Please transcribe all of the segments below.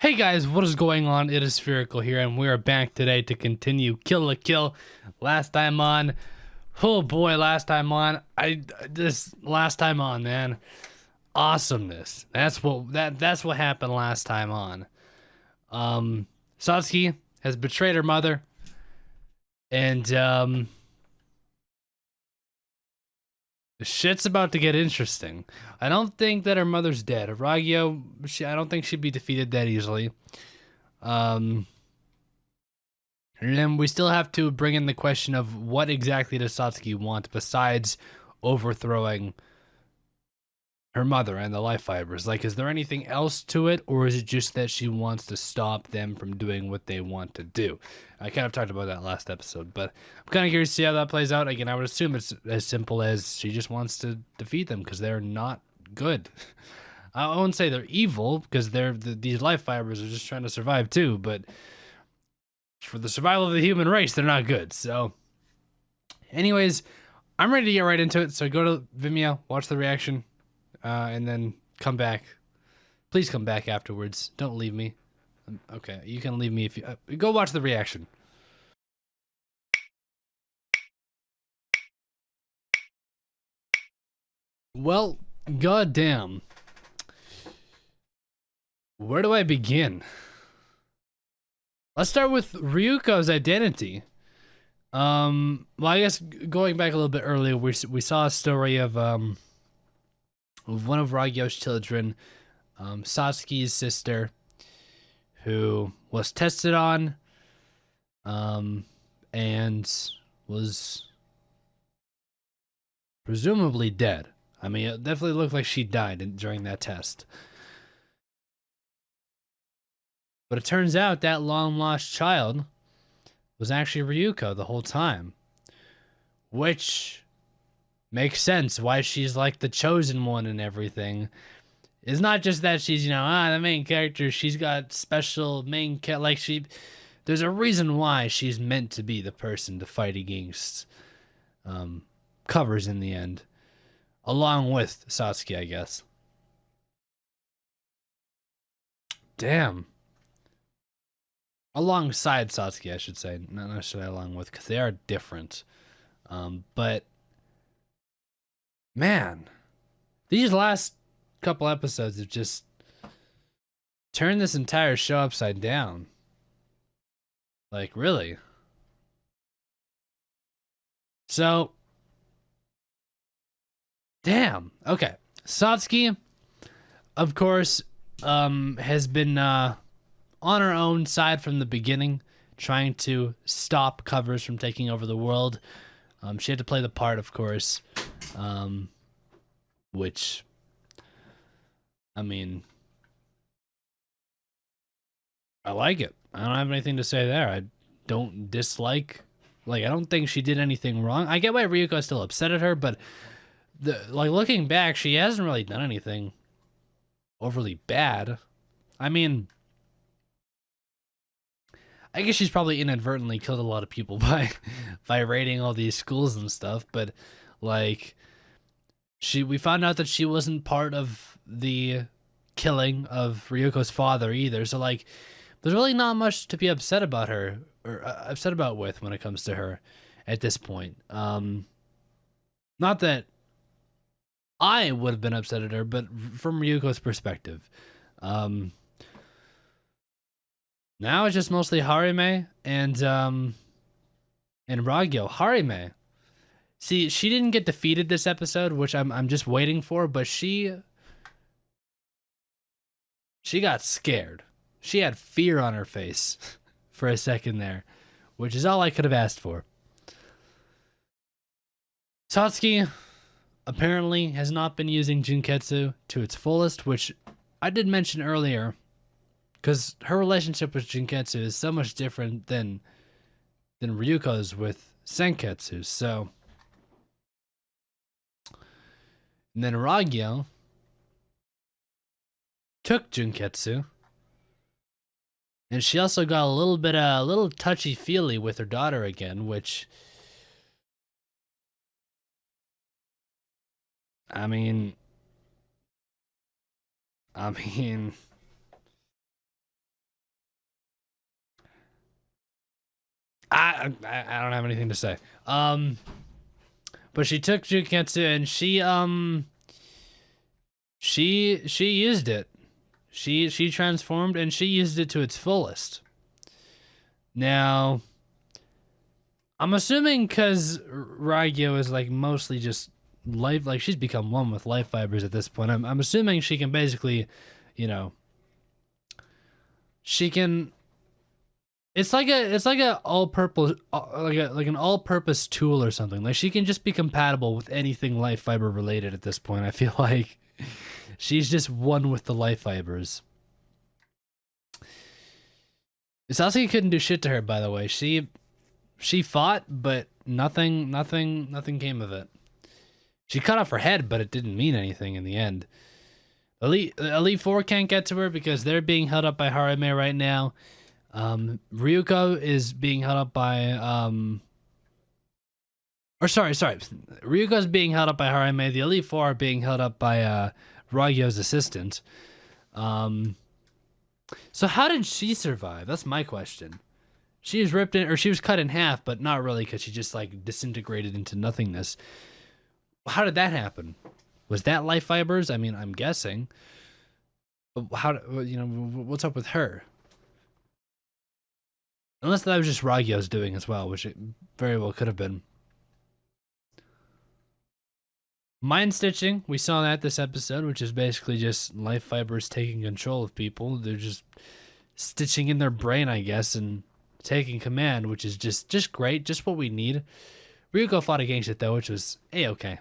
Hey guys, what is going on? It is Spherical here, and we are back today to continue Kill la Kill. Last time on, oh boy, last time on, last time on, man, awesomeness. That's what happened last time on. Satsuki has betrayed her mother, and shit's about to get interesting. I don't think that her mother's dead. Aragio, I don't think she'd be defeated that easily. And then we still have to bring in the question of what exactly does Satsuki want besides overthrowing her mother and the life fibers? Like, is there anything else to it, or is it just that she wants to stop them from doing what they want to do? I kind of talked about that last episode, but I'm kind of curious to see how that plays out. Again, I would assume it's as simple as she just wants to defeat them because they're not good. I won't say they're evil because these life fibers are just trying to survive too, but for the survival of the human race, they're not good. So, anyways, I'm ready to get right into it. So go to Vimeo, watch the reaction, and then come back. Please come back afterwards. Don't leave me. Okay, you can leave me if you go watch the reaction. Well, goddamn. Where do I begin? Let's start with Ryuko's identity. Well, I guess going back a little bit earlier, we saw a story of one of Ragyo's children, Satsuki's sister, who was tested on, and was presumably dead. I mean, it definitely looked like she died during that test. But it turns out that long-lost child was actually Ryuko the whole time. Which makes sense why she's like the chosen one and everything. It's not just that she's, the main character. She's got special main there's a reason why she's meant to be the person to fight against covers in the end. Along with Satsuki, I guess. Damn. Alongside Satsuki, I should say. Not necessarily along with, because they are different. But, man, these last couple episodes have just turned this entire show upside down. Like, really? So, damn. Okay. Satsuki, of course, has been on her own side from the beginning, trying to stop covers from taking over the world. She had to play the part, of course, which, I mean, I like it. I don't have anything to say there. I don't dislike, I don't think she did anything wrong. I get why Ryuko is still upset at her, but looking back, she hasn't really done anything overly bad. I mean, I guess she's probably inadvertently killed a lot of people by raiding all these schools and stuff, but we found out that she wasn't part of the killing of Ryuko's father either. So there's really not much to be upset about her or upset about with when it comes to her at this point. Not that I would have been upset at her, but from Ryuko's perspective. Now it's just mostly Harime and Ragyo. Harime. See, she didn't get defeated this episode, which I'm just waiting for, but she got scared. She had fear on her face for a second there, which is all I could have asked for. Satsuki apparently has not been using Junketsu to its fullest, which I did mention earlier, because her relationship with Junketsu is so much different than Ryuko's with Senketsu. So, and then Ragyo took Junketsu, and she also got a little touchy-feely with her daughter again, which, I mean, I don't have anything to say. But she took Juketsu and she used it. She transformed and she used it to its fullest. Now, I'm assuming because Raigyo is like mostly just life, like she's become one with life fibers at this point. I'm assuming she can basically, you know, she can. It's like a all purpose like an all purpose tool or something. Like she can just be compatible with anything life fiber related at this point. I feel like she's just one with the life fibers. Sasuke couldn't do shit to her, by the way. She fought, but nothing came of it. She cut off her head, but it didn't mean anything in the end. Elite Four can't get to her because they're being held up by Harame right now. Ryuko is being held up by Ryuko's being held up by Harame. The Elite Four are being held up by Raigyo's assistant. So how did she survive? That's my question. She was ripped in, or she was cut in half, but not really, because she just like disintegrated into nothingness. How did that happen? Was that life fibers? I mean, I'm guessing. But how? You know, what's up with her? Unless that was just Raigyo's doing as well, which it very well could have been. Mind stitching, we saw that this episode, which is basically just life fibers taking control of people. They're just stitching in their brain, I guess, and taking command, which is just great, just what we need. Ryuko fought against it though, which was a-okay.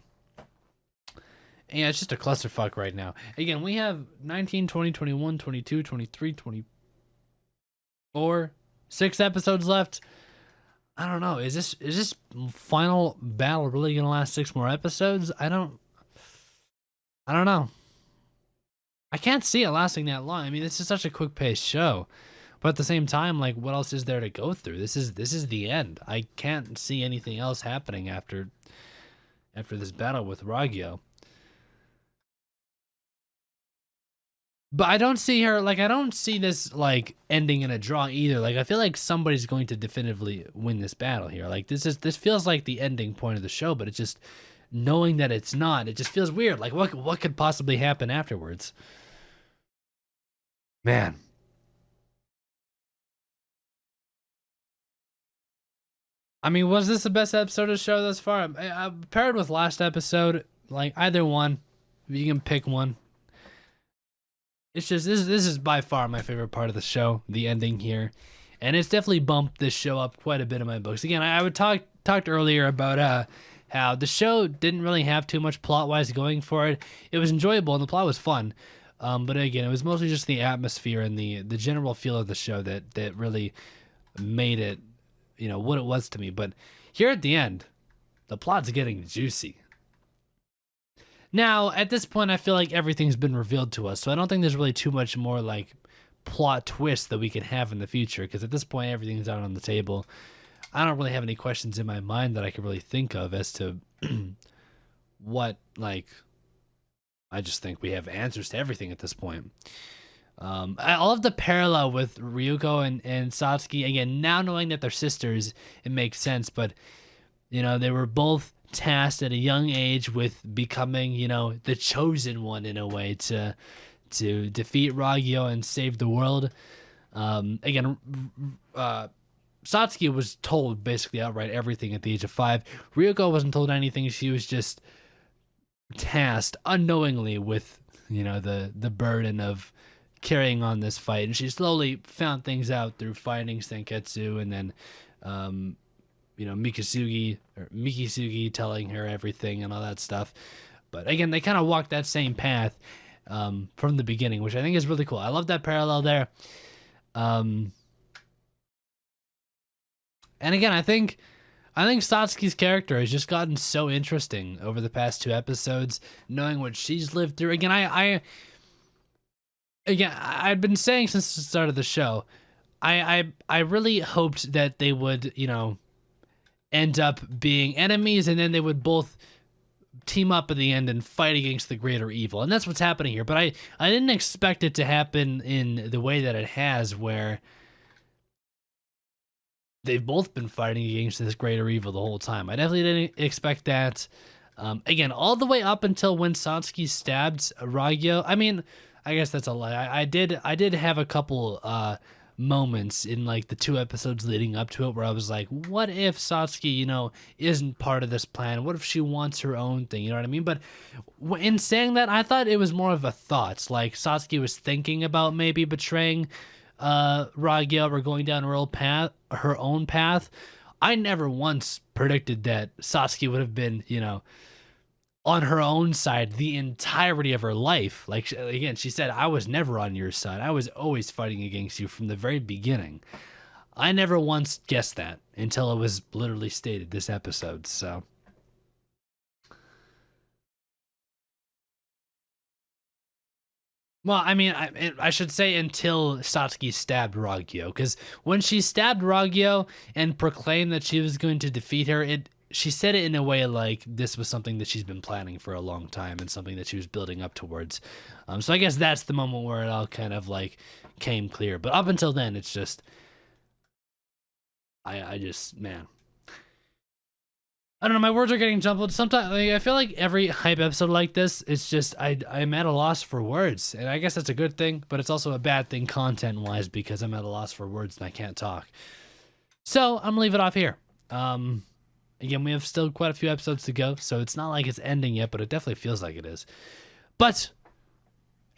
Yeah, it's just a clusterfuck right now. Again, we have 19, 20, 21, 22, 23, 24, 6 episodes left. I don't know. Is this final battle really gonna last 6 more episodes? I don't know. I can't see it lasting that long. I mean, this is such a quick-paced show, but at the same time, like, what else is there to go through? This is the end. I can't see anything else happening after this battle with Raigyo. But I don't see her, like, I don't see this, like, ending in a draw either. Like, I feel like somebody's going to definitively win this battle here. Like, this feels like the ending point of the show, but it's just, knowing that it's not, it just feels weird. Like, what could possibly happen afterwards? Man. I mean, was this the best episode of the show thus far? Paired with last episode, like, either one, if you can pick one. It's just this is by far my favorite part of the show, the ending here, and it's definitely bumped this show up quite a bit in my books. Again, I would talked earlier about how the show didn't really have too much plot wise going for it. It was enjoyable and the plot was fun, but again, it was mostly just the atmosphere and the general feel of the show that really made it, you know, what it was to me. But here at the end, the plot's getting juicy. Now, at this point, I feel like everything's been revealed to us, so I don't think there's really too much more, like, plot twist that we can have in the future, because at this point, everything's out on the table. I don't really have any questions in my mind that I can really think of as to what, like, I just think we have answers to everything at this point. I love the parallel with Ryuko and Satsuki. Again, now knowing that they're sisters, it makes sense, but, you know, they were both tasked at a young age with becoming, you know, the chosen one in a way to defeat Raigyo and save the world. Again, Satsuki was told basically outright everything at the age of 5. Ryuko wasn't told anything. She was just tasked unknowingly with, you know, the burden of carrying on this fight, and she slowly found things out through finding Senketsu, and then you know, Mikisugi telling her everything and all that stuff. But again, they kind of walked that same path from the beginning, which I think is really cool. I love that parallel there. And again, I think Satsuki's character has just gotten so interesting over the past 2 episodes, knowing what she's lived through. Again, I've been saying since the start of the show, I really hoped that they would, you know, end up being enemies, and then they would both team up at the end and fight against the greater evil. And that's what's happening here. But I didn't expect it to happen in the way that it has, where they've both been fighting against this greater evil the whole time. I definitely didn't expect that. Again, all the way up until when Satsuki stabbed Ragyo. I mean, I guess that's a lie. I did have a couple moments in like the 2 episodes leading up to it where I was like, what if Satsuki, isn't part of this plan? What if she wants her own thing? You know what I mean? But in saying that, I thought it was more of a thought. Like Satsuki was thinking about maybe betraying Ragyo or going down her own path. I never once predicted that Satsuki would have been, on her own side the entirety of her life. Like, again, she said, I was never on your side. I was always fighting against you from the very beginning. I never once guessed that until it was literally stated this episode. So, well, I mean, I should say until Satsuki stabbed Ragyo, because when she stabbed Ragyo and proclaimed that she was going to defeat her, she said it in a way like this was something that she's been planning for a long time and something that she was building up towards. So I guess that's the moment where it all kind of like came clear. But up until then, it's just, I just, man. I don't know. My words are getting jumbled. Sometimes I feel like every hype episode like this, it's just I'm at a loss for words, and I guess that's a good thing, but it's also a bad thing content wise because I'm at a loss for words and I can't talk. So I'm gonna leave it off here. Again, we have still quite a few episodes to go, so it's not like it's ending yet, but it definitely feels like it is. But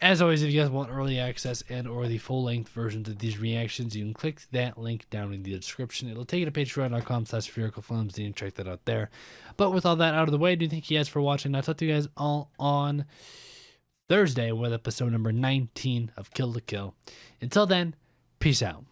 as always, if you guys want early access and or the full-length versions of these reactions, you can click that link down in the description. It'll take you to patreon.com/sphericalfilms, and you can check that out there. But with all that out of the way, I do thank you guys for watching. I'll talk to you guys all on Thursday with episode number 19 of Kill la Kill. Until then, peace out.